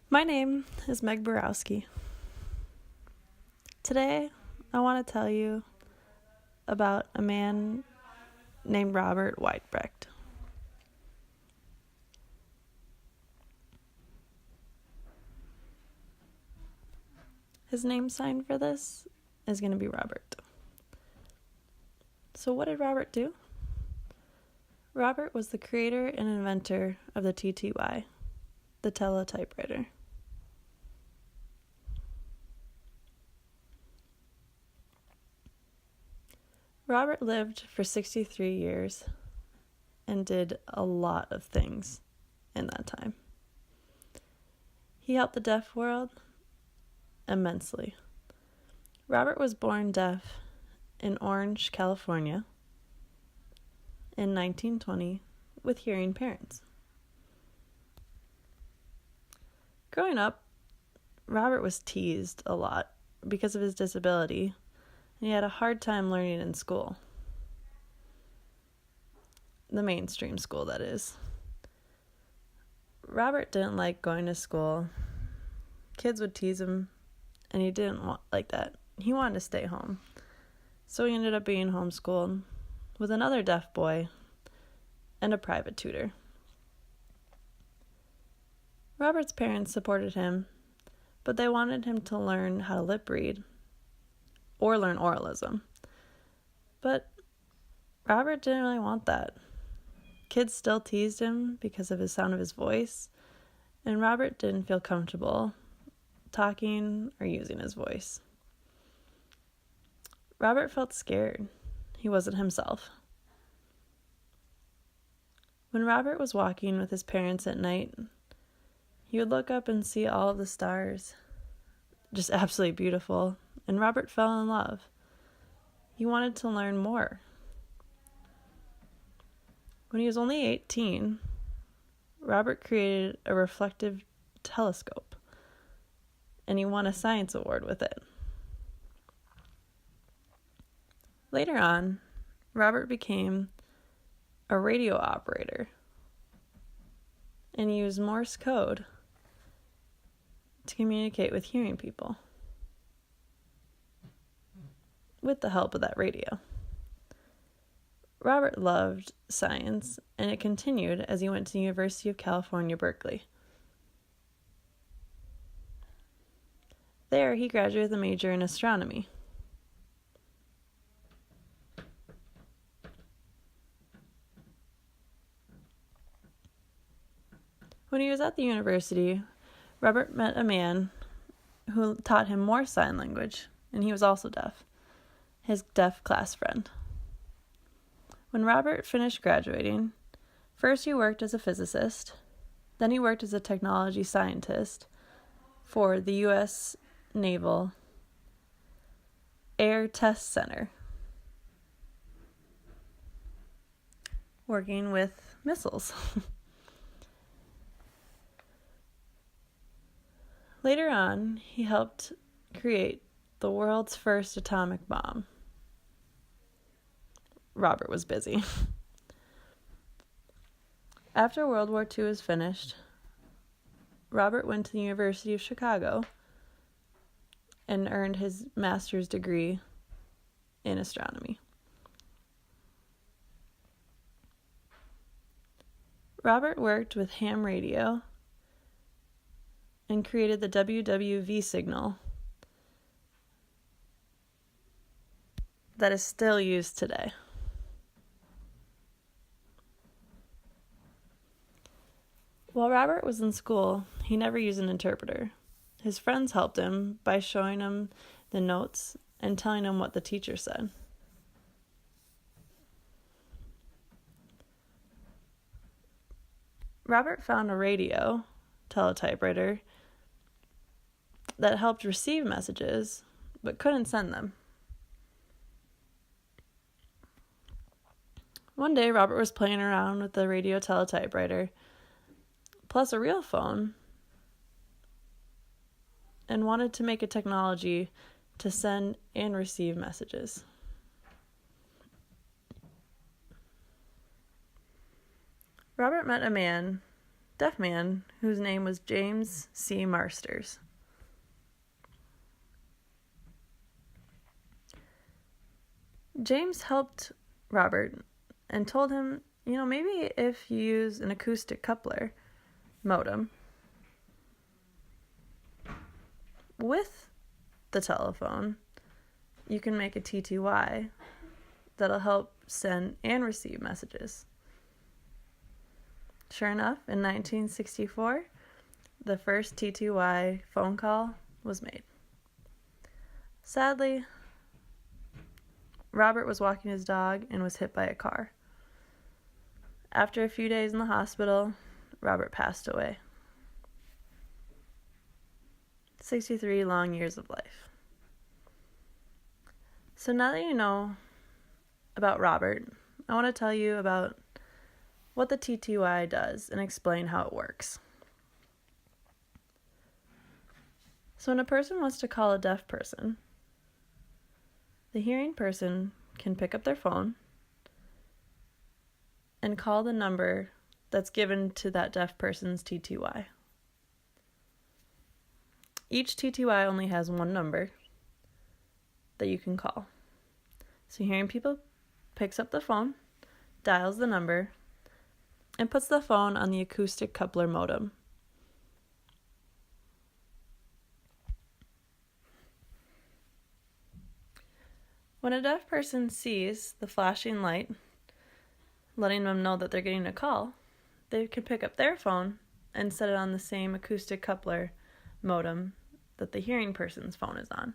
My name is Meg Borowski. Today, I want to tell you about a man named Robert Weitbrecht. His name sign for this is going to be Robert. So what did Robert do? Robert was the creator and inventor of the TTY, the teletypewriter. Robert lived for 63 years and did a lot of things in that time. He helped the deaf world immensely. Robert was born deaf in Orange, California in 1920 with hearing parents. Growing up, Robert was teased a lot because of his disability, and he had a hard time learning in school. The mainstream school, that is. Robert didn't like going to school. Kids would tease him, and he didn't want like that. He wanted to stay home. So he ended up being homeschooled with another deaf boy and a private tutor. Robert's parents supported him, but they wanted him to learn how to lip read or learn oralism. But Robert didn't really want that. Kids still teased him because of the sound of his voice, and Robert didn't feel comfortable talking or using his voice. Robert felt scared. He wasn't himself. When Robert was walking with his parents at night, he would look up and see all of the stars, just absolutely beautiful, and Robert fell in love. He wanted to learn more. When he was only 18, Robert created a reflective telescope, and he won a science award with it. Later on, Robert became a radio operator and used Morse code to communicate with hearing people with the help of that radio. Robert loved science, and it continued as he went to the University of California, Berkeley. There, he graduated with a major in astronomy. When he was at the university, Robert met a man who taught him more sign language, and he was also deaf, his deaf class friend. When Robert finished graduating, first he worked as a physicist, then he worked as a technology scientist for the U.S. Naval Air Test Center, working with missiles. Later on, he helped create the world's first atomic bomb. Robert was busy. After World War II was finished, Robert went to the University of Chicago and earned his master's degree in astronomy. Robert worked with ham radio and created the WWV signal that is still used today. While Robert was in school, he never used an interpreter. His friends helped him by showing him the notes and telling him what the teacher said. Robert found a radio teletypewriter that helped receive messages but couldn't send them. One day, Robert was playing around with the radio teletypewriter plus a real phone and wanted to make a technology to send and receive messages. Robert met a man deaf man whose name was James C. Marsters. James helped Robert and told him, maybe if you use an acoustic coupler modem with the telephone, you can make a TTY that'll help send and receive messages. Sure enough, in 1964, the first TTY phone call was made. Sadly, Robert was walking his dog and was hit by a car. After a few days in the hospital, Robert passed away. 63 long years of life. So now that you know about Robert, I want to tell you about what the TTY does and explain how it works. So when a person wants to call a deaf person, the hearing person can pick up their phone and call the number that's given to that deaf person's TTY. Each TTY only has one number that you can call. So hearing people picks up the phone, dials the number, and puts the phone on the acoustic coupler modem. When a deaf person sees the flashing light, letting them know that they're getting a call, they can pick up their phone and set it on the same acoustic coupler modem that the hearing person's phone is on.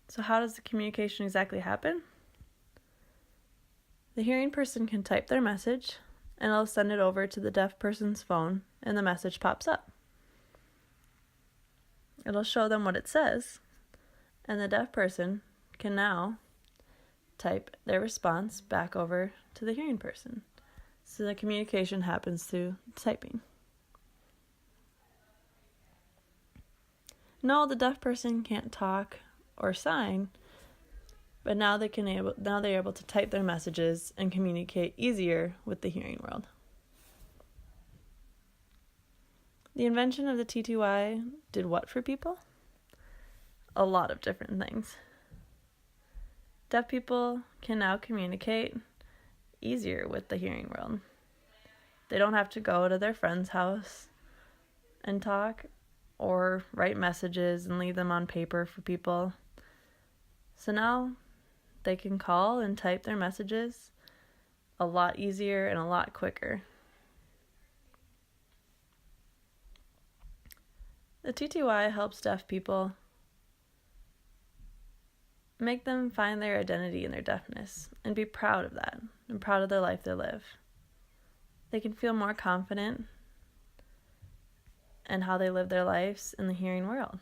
So how does the communication exactly happen? The hearing person can type their message, and it'll send it over to the deaf person's phone, and the message pops up. It'll show them what it says, and the deaf person can now type their response back over to the hearing person. So the communication happens through typing. No, the deaf person can't talk or sign, but now they're able to type their messages and communicate easier with the hearing world. The invention of the TTY did what for people? A lot of different things. Deaf people can now communicate easier with the hearing world. They don't have to go to their friend's house and talk or write messages and leave them on paper for people. So now they can call and type their messages a lot easier and a lot quicker. The TTY helps deaf people make them find their identity in their deafness and be proud of that and proud of the life they live. They can feel more confident in how they live their lives in the hearing world.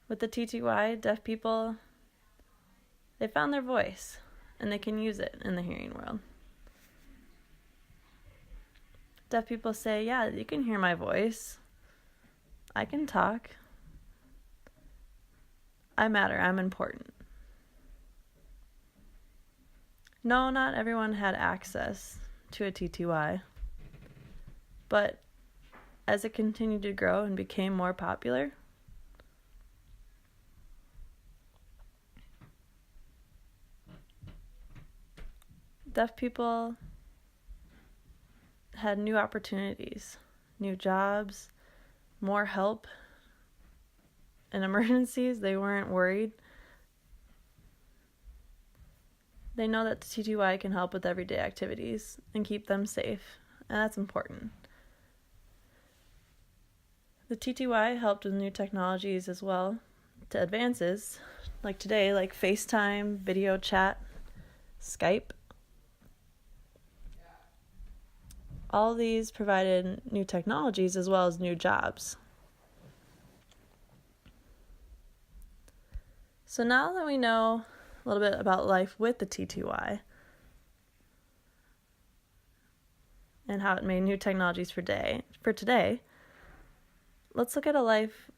With the TTY, deaf people, they found their voice and they can use it in the hearing world. Deaf people say, yeah, you can hear my voice. I can talk. I matter. I'm important. No, not everyone had access to a TTY, but as it continued to grow and became more popular, deaf people had new opportunities, new jobs, more help. In emergencies, they weren't worried. They know that the TTY can help with everyday activities and keep them safe, and that's important. The TTY helped with new technologies as well to advances, like today, like FaceTime, video chat, Skype. All these provided new technologies as well as new jobs. So now that we know a little bit about life with the TTY and how it made new technologies for today, let's look at a life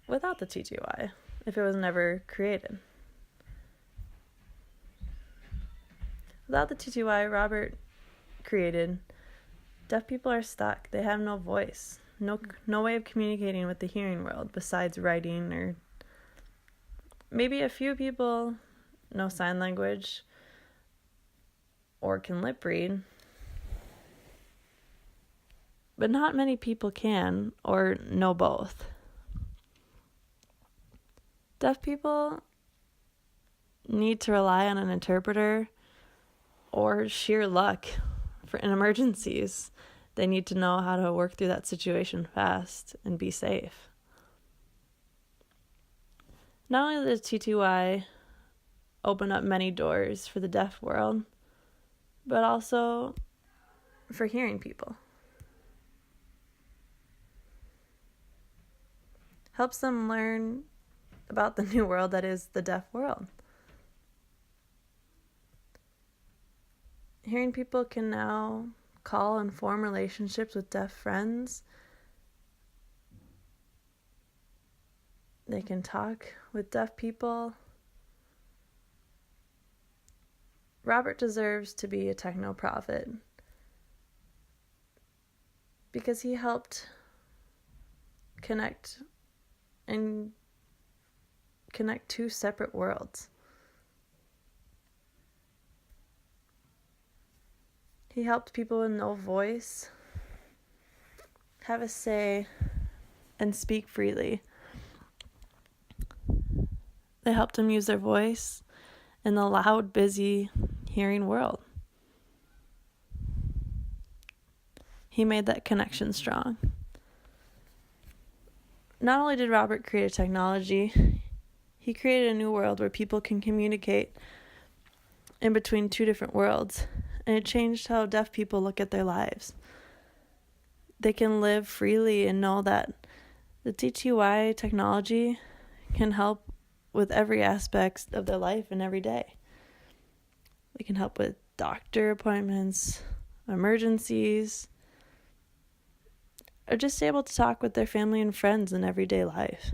without the TTY if it was never created. Without the TTY Robert created, deaf people are stuck. They have no voice, no way of communicating with the hearing world besides writing, or maybe a few people know sign language or can lip read, but not many people can or know both. Deaf people need to rely on an interpreter or sheer luck in emergencies. They need to know how to work through that situation fast and be safe. Not only does TTY open up many doors for the deaf world, but also for hearing people. Helps them learn about the new world that is the deaf world. Hearing people can now call and form relationships with deaf friends. They can talk with deaf people. Robert deserves to be a TechnoProphet because he helped connect two separate worlds. He helped people with no voice have a say and speak freely. They helped them use their voice in the loud, busy hearing world. He made that connection strong. Not only did Robert create a technology, he created a new world where people can communicate in between two different worlds, and it changed how deaf people look at their lives. They can live freely and know that the TTY technology can help with every aspect of their life and every day. They can help with doctor appointments, emergencies, or just able to talk with their family and friends in everyday life.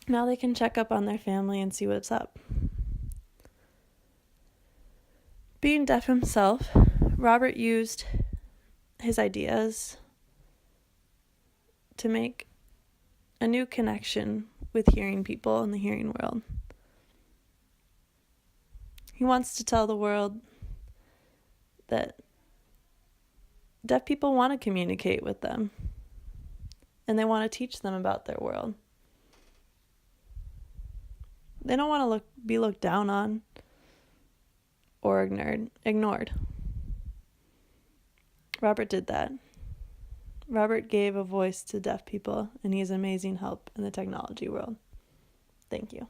Now they can check up on their family and see what's up. Being deaf himself, Robert used his ideas to make a new connection with hearing people in the hearing world. He wants to tell the world that deaf people want to communicate with them, and they want to teach them about their world. They don't want to be looked down on or ignored. Robert did that. Robert gave a voice to deaf people, and he's amazing help in the technology world. Thank you.